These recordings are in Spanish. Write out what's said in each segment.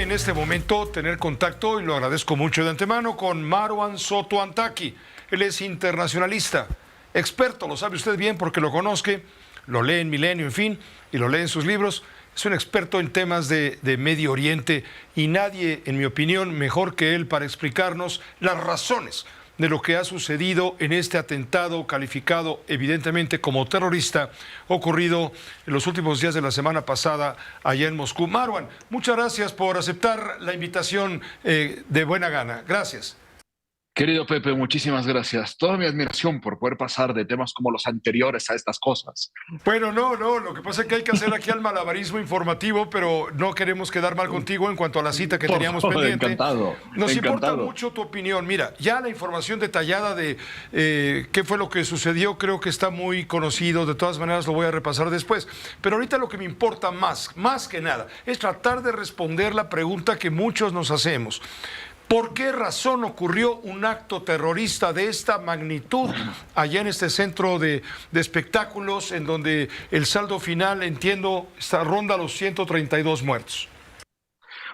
En este momento tener contacto, y lo agradezco mucho de antemano, con Marwan Soto Antaki. Él es internacionalista, experto, lo sabe usted bien porque lo conozca, lo lee en Milenio, en fin, y lo lee en sus libros. Es un experto en temas de Medio Oriente y nadie, en mi opinión, mejor que él para explicarnos las razones de lo que ha sucedido en este atentado calificado evidentemente como terrorista ocurrido en los últimos días de la semana pasada allá en Moscú. Marwan, muchas gracias por aceptar la invitación de buena gana. Gracias. Querido Pepe, muchísimas gracias. Toda mi admiración por poder pasar de temas como los anteriores a estas cosas. Bueno, no, lo que pasa es que hay que hacer aquí al malabarismo informativo, pero no queremos quedar mal contigo en cuanto a la cita que Por teníamos favor, pendiente. encantado, Nos importa encantado. mucho tu opinión. Mira, ya la información detallada de qué fue lo que sucedió creo que está muy conocido. De todas maneras lo voy a repasar después. Pero ahorita lo que me importa más que nada, es tratar de responder la pregunta que muchos nos hacemos. ¿Por qué razón ocurrió un acto terrorista de esta magnitud allá en este centro de espectáculos en donde el saldo final, entiendo, ronda los 132 muertos?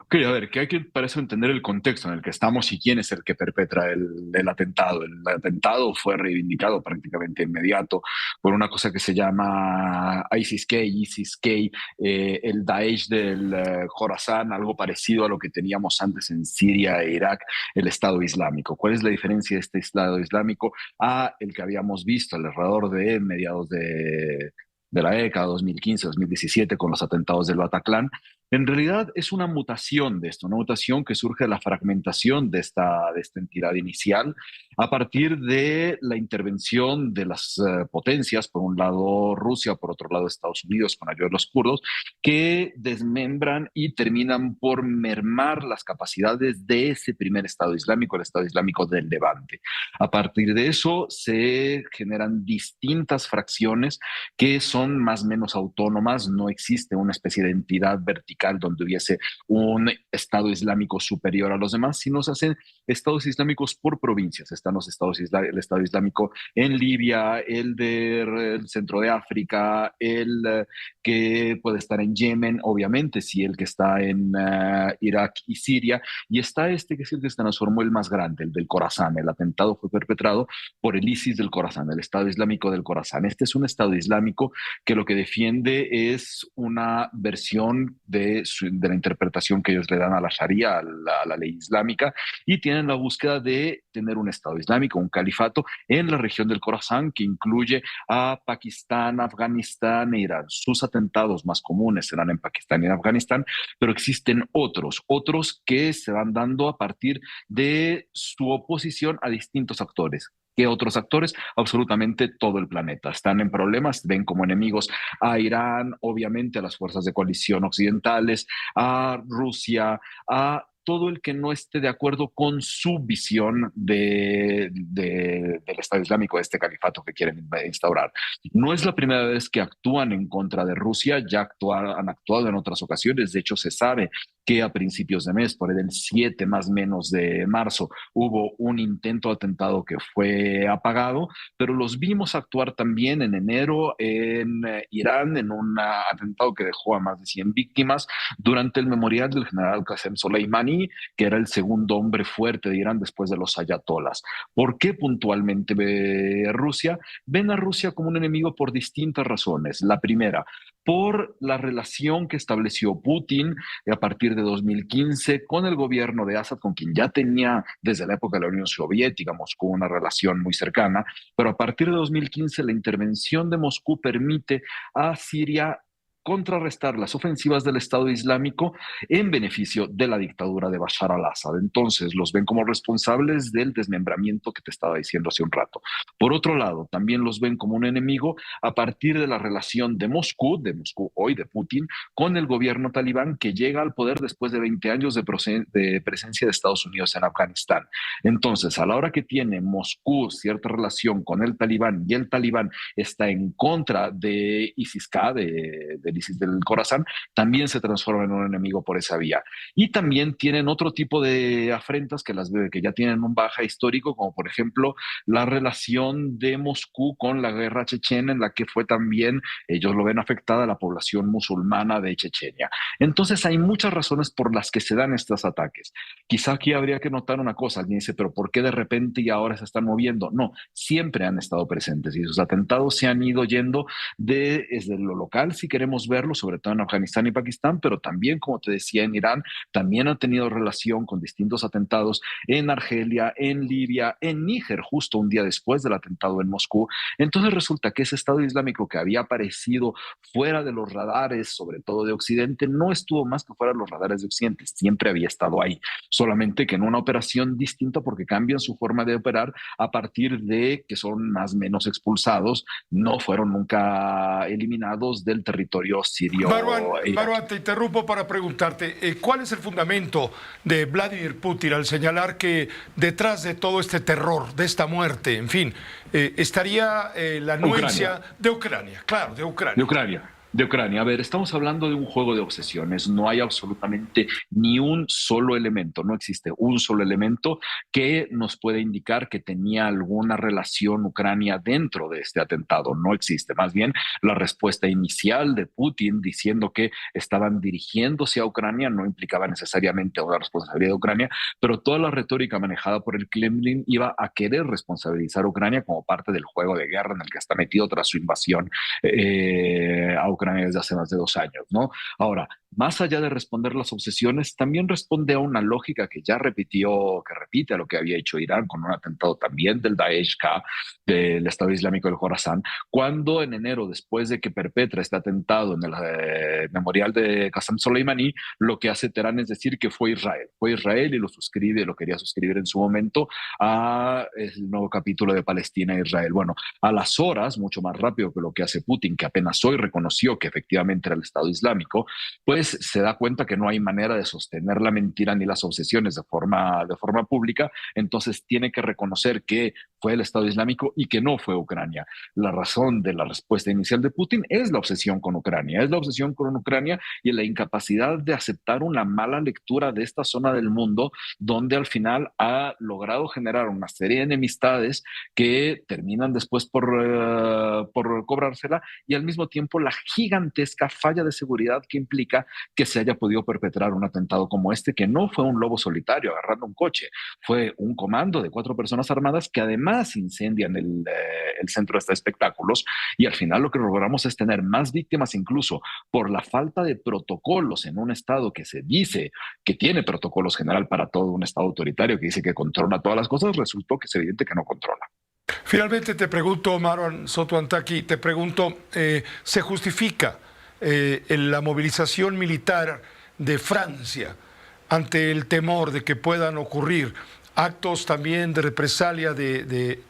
Ok, a ver, que hay que para eso entender el contexto en el que estamos y quién es el que perpetra el atentado. El atentado fue reivindicado prácticamente inmediato por una cosa que se llama ISIS-K, el Daesh del Khorasan, algo parecido a lo que teníamos antes en Siria e Irak, el Estado Islámico. ¿Cuál es la diferencia de este Estado Islámico a el que habíamos visto alrededor de mediados de la década 2015-2017 con los atentados del Bataclan? En realidad es una mutación de esto, una mutación que surge de la fragmentación de esta entidad inicial a partir de la intervención de las potencias, por un lado Rusia, por otro lado Estados Unidos con ayuda de los kurdos, que desmembran y terminan por mermar las capacidades de ese primer Estado Islámico, el Estado Islámico del Levante. A partir de eso se generan distintas fracciones que son más o menos autónomas, no existe una especie de entidad vertical donde hubiese un Estado Islámico superior a los demás, sino se hacen estados islámicos por provincias. Están el Estado Islámico en Libia, el del centro de África, el que puede estar en Yemen, obviamente, sí, el que está en Irak y Siria, y está este que es el que se transformó el más grande, el del Khorasan. El atentado fue perpetrado por el ISIS del Khorasan, el Estado Islámico del Khorasan. Este es un Estado Islámico que lo que defiende es una versión de la interpretación que ellos le dan a la Sharia, a la ley islámica, y tienen la búsqueda de tener un Estado Islámico, un califato en la región del Khorasan que incluye a Pakistán, Afganistán e Irán. Sus atentados más comunes serán en Pakistán y en Afganistán, pero existen otros que se van dando a partir de su oposición a distintos actores. ¿Qué otros actores? Absolutamente todo el planeta. Están en problemas, ven como enemigos a Irán, obviamente a las fuerzas de coalición occidentales, a Rusia, a todo el que no esté de acuerdo con su visión del Estado Islámico, de este califato que quieren instaurar. No es la primera vez que actúan en contra de Rusia, ya han actuado en otras ocasiones. De hecho, se sabe que a principios de mes, por el 7 más o menos de marzo, hubo un intento de atentado que fue apagado, pero los vimos actuar también en enero en Irán, en un atentado que dejó a más de 100 víctimas durante el memorial del general Qasem Soleimani, que era el segundo hombre fuerte de Irán después de los ayatolas. ¿Por qué puntualmente Rusia? Ven a Rusia como un enemigo por distintas razones. La primera, por la relación que estableció Putin a partir de 2015 con el gobierno de Assad, con quien ya tenía desde la época de la Unión Soviética, Moscú, una relación muy cercana, pero a partir de 2015 la intervención de Moscú permite a Siria contrarrestar las ofensivas del Estado Islámico en beneficio de la dictadura de Bashar al-Assad. Entonces, los ven como responsables del desmembramiento que te estaba diciendo hace un rato. Por otro lado, también los ven como un enemigo a partir de la relación de Moscú hoy, de Putin, con el gobierno talibán que llega al poder después de 20 años de presencia de Estados Unidos en Afganistán. Entonces, a la hora que tiene Moscú cierta relación con el talibán y el talibán está en contra de ISIS-K, del del ISIS del Khorasan, también se transforma en un enemigo por esa vía. Y también tienen otro tipo de afrentas que ya tienen un baja histórico, como por ejemplo la relación de Moscú con la guerra chechena, en la que fue también, ellos lo ven afectada, la población musulmana de Chechenia. Entonces hay muchas razones por las que se dan estos ataques. Quizá aquí habría que notar una cosa, alguien dice, pero ¿por qué de repente y ahora se están moviendo? No, siempre han estado presentes y sus atentados se han ido yendo desde lo local, si queremos verlo, sobre todo en Afganistán y Pakistán, pero también, como te decía, en Irán, también han tenido relación con distintos atentados en Argelia, en Libia, en Níger, justo un día después del atentado en Moscú. Entonces resulta que ese Estado Islámico que había aparecido fuera de los radares, sobre todo de Occidente, no estuvo más que fuera de los radares de Occidente, siempre había estado ahí, solamente que en una operación distinta porque cambian su forma de operar a partir de que son más o menos expulsados, no fueron nunca eliminados del territorio sirio. Marwan, te interrumpo para preguntarte, ¿cuál es el fundamento de Vladimir Putin al señalar que detrás de todo este terror, de esta muerte, en fin, estaría la anuencia de Ucrania? Claro, de Ucrania. De Ucrania. A ver, estamos hablando de un juego de obsesiones. No hay absolutamente ni un solo elemento, no existe un solo elemento que nos pueda indicar que tenía alguna relación Ucrania dentro de este atentado. No existe. Más bien, la respuesta inicial de Putin diciendo que estaban dirigiéndose a Ucrania no implicaba necesariamente una responsabilidad de Ucrania, pero toda la retórica manejada por el Kremlin iba a querer responsabilizar a Ucrania como parte del juego de guerra en el que está metido tras su invasión a Ucrania desde hace más de 2 años, ¿no? Ahora, más allá de responder las obsesiones, también responde a una lógica que ya repite a lo que había hecho Irán con un atentado también del Daesh-K, del Estado Islámico del Khorasan, cuando en enero, después de que perpetra este atentado en el memorial de Qasem Soleimani, lo que hace Teherán es decir que fue Israel y lo quería suscribir en su momento a el nuevo capítulo de Palestina e Israel. Bueno, a las horas, mucho más rápido que lo que hace Putin, que apenas hoy reconoció que efectivamente era el Estado Islámico, pues se da cuenta que no hay manera de sostener la mentira ni las obsesiones de forma pública, entonces tiene que reconocer que fue el Estado Islámico y que no fue Ucrania. La razón de la respuesta inicial de Putin es la obsesión con Ucrania, y la incapacidad de aceptar una mala lectura de esta zona del mundo, donde al final ha logrado generar una serie de enemistades que terminan después por cobrársela, y al mismo tiempo la gigantesca falla de seguridad que implica que se haya podido perpetrar un atentado como este, que no fue un lobo solitario agarrando un coche, fue un comando de 4 personas armadas que además incendian el centro de estos espectáculos, y al final lo que logramos es tener más víctimas incluso por la falta de protocolos en un estado que se dice que tiene protocolos general para todo, un estado autoritario que dice que controla todas las cosas, resultó que es evidente que no controla. Finalmente te pregunto, Marwan Soto Antaki, ¿se justifica la movilización militar de Francia ante el temor de que puedan ocurrir actos también de represalia de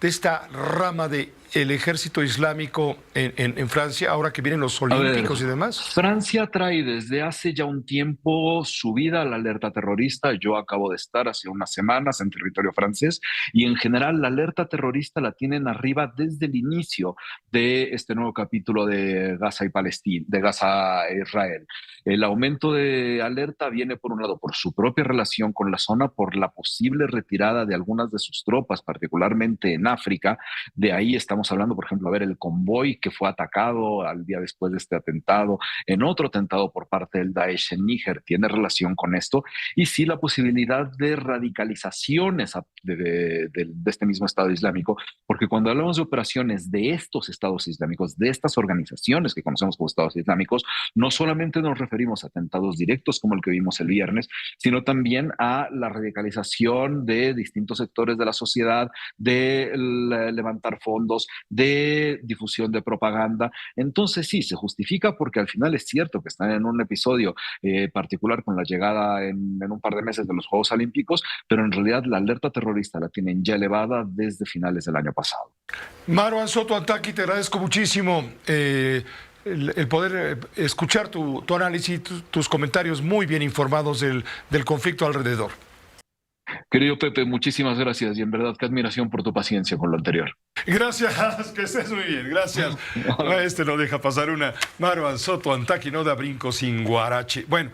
esta rama del ejército islámico en Francia, ahora que vienen los olímpicos y demás? Francia trae desde hace ya un tiempo subida a la alerta terrorista. Yo acabo de estar hace unas semanas en territorio francés y en general la alerta terrorista la tienen arriba desde el inicio de este nuevo capítulo de Gaza y Palestina, de Gaza e Israel. El aumento de alerta viene por un lado por su propia relación con la zona, por la posible retirada de algunas de sus tropas, particularmente en África. De ahí estamos hablando, por ejemplo, a ver, el convoy que fue atacado al día después de este atentado, en otro atentado por parte del Daesh en Níger, tiene relación con esto, y sí la posibilidad de radicalizaciones de este mismo Estado Islámico, porque cuando hablamos de operaciones de estos Estados Islámicos, de estas organizaciones que conocemos como Estados Islámicos, no solamente nos referimos a atentados directos como el que vimos el viernes, sino también a la radicalización de distintos sectores de la sociedad, de levantar fondos, de difusión de propaganda. Entonces sí, se justifica porque al final es cierto que están en un episodio particular con la llegada en un par de meses de los Juegos Olímpicos, pero en realidad la alerta terrorista la tienen ya elevada desde finales del año pasado. Marwan Soto Antaki, te agradezco muchísimo el poder escuchar tu análisis, tus comentarios muy bien informados del conflicto alrededor. Querido Pepe, muchísimas gracias y en verdad qué admiración por tu paciencia con lo anterior. Gracias, que estés muy bien, gracias. No, este no deja pasar una. Marwan Soto Antaki no da brinco sin guarache. Bueno.